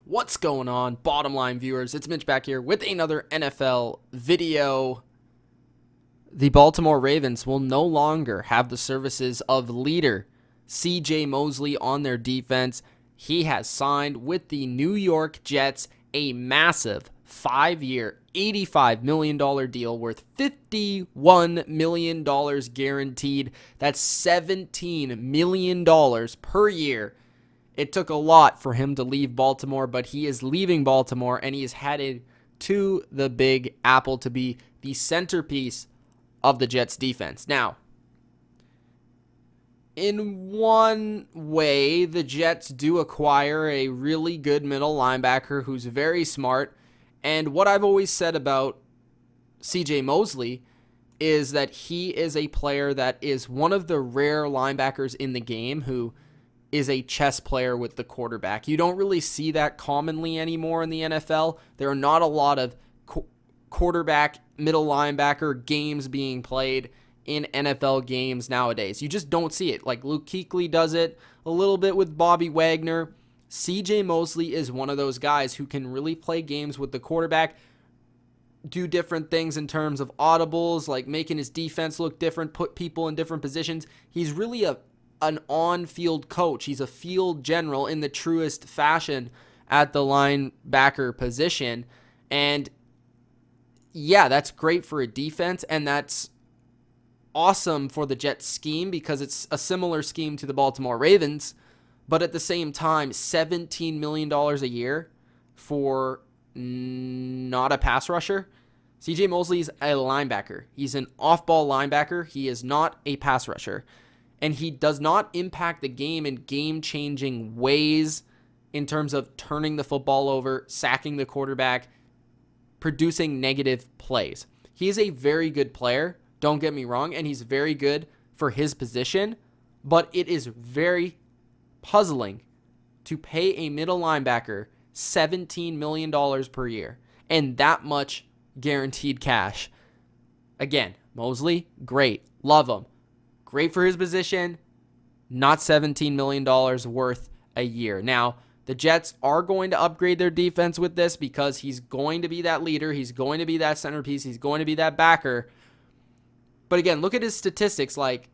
What's going on, bottom line viewers? It's Mitch back here with another NFL video. The Baltimore Ravens will no longer have the services of leader CJ Mosley on their defense. He has signed with the New York Jets a massive 5-year, $85 million deal worth $51 million guaranteed. That's $17 million per year. It took a lot for him to leave Baltimore, but he is leaving Baltimore and he is headed to the Big Apple to be the centerpiece of the Jets defense. Now, in one way, the Jets do acquire a really good middle linebacker who's very smart. And what I've always said about CJ Mosley is that he is a player that is one of the rare linebackers in the game who is a chess player with the quarterback. You don't really see that commonly anymore in the NFL. There are not a lot of quarterback, middle linebacker games being played in NFL games nowadays. You just don't see it. Like Luke Kuechly does it a little bit with Bobby Wagner. CJ Mosley is one of those guys who can really play games with the quarterback, do different things in terms of audibles, like making his defense look different, put people in different positions. He's really an on-field coach. He's a field general in the truest fashion at the linebacker position. And yeah, that's great for a defense, and that's awesome for the Jets scheme because it's a similar scheme to the Baltimore Ravens. But at the same time, $17 million a year for not a pass rusher. CJ Mosley is a linebacker. He's an off-ball linebacker. He is not a pass rusher. And he does not impact the game in game-changing ways in terms of turning the football over, sacking the quarterback, producing negative plays. He is a very good player, don't get me wrong, and he's very good for his position, but it is very puzzling to pay a middle linebacker $17 million per year and that much guaranteed cash. Again, Mosley, great, love him. Great for his position, not $17 million worth a year. Now, the Jets are going to upgrade their defense with this because he's going to be that leader. He's going to be that centerpiece. He's going to be that backer. But again, look at his statistics. Like,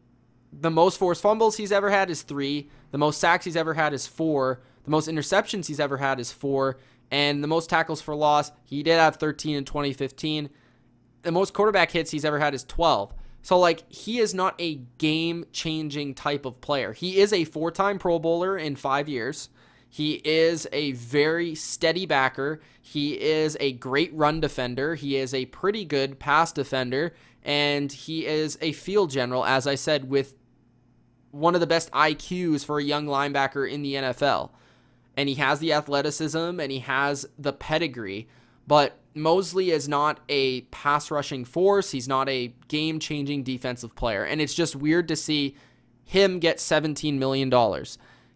the most forced fumbles he's ever had is 3. The most sacks he's ever had is 4. The most interceptions he's ever had is 4. And the most tackles for loss, he did have 13 in 2015. The most quarterback hits he's ever had is 12. So, like, he is not a game-changing type of player. He is a 4-time Pro Bowler in 5 years. He is a very steady backer. He is a great run defender. He is a pretty good pass defender. And he is a field general, as I said, with one of the best IQs for a young linebacker in the NFL. And he has the athleticism and he has the pedigree. But Mosley is not a pass rushing force. He's not a game-changing defensive player. And it's just weird to see him get $17 million.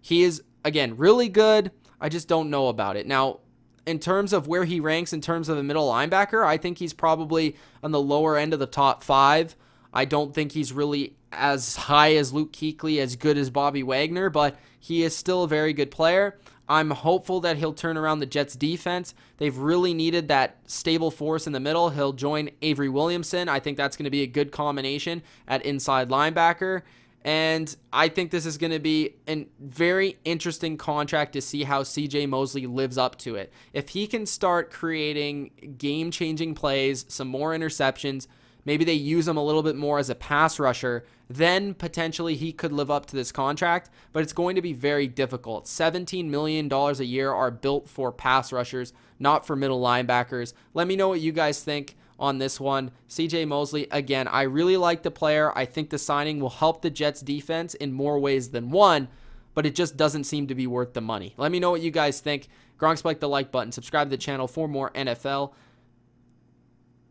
He is, again, really good. I just don't know about it. Now, in terms of where he ranks in terms of a middle linebacker, I think he's probably on the lower end of the top 5. I don't think he's really as high as Luke Kuechly, as good as Bobby Wagner, but he is still a very good player. I'm hopeful that he'll turn around the Jets defense. They've really needed that stable force in the middle. He'll join Avery Williamson. I think that's going to be a good combination at inside linebacker. And I think this is going to be a very interesting contract to see how CJ Mosley lives up to it. If he can start creating game-changing plays, some more interceptions, maybe they use him a little bit more as a pass rusher, then potentially he could live up to this contract, but it's going to be very difficult. $17 million a year are built for pass rushers, not for middle linebackers. Let me know what you guys think on this one. CJ Mosley, again, I really like the player. I think the signing will help the Jets defense in more ways than one, but it just doesn't seem to be worth the money. Let me know what you guys think. Gronk, spike the like button. Subscribe to the channel for more NFL.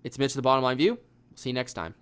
It's Mitch of the Bottom Line View. See you next time.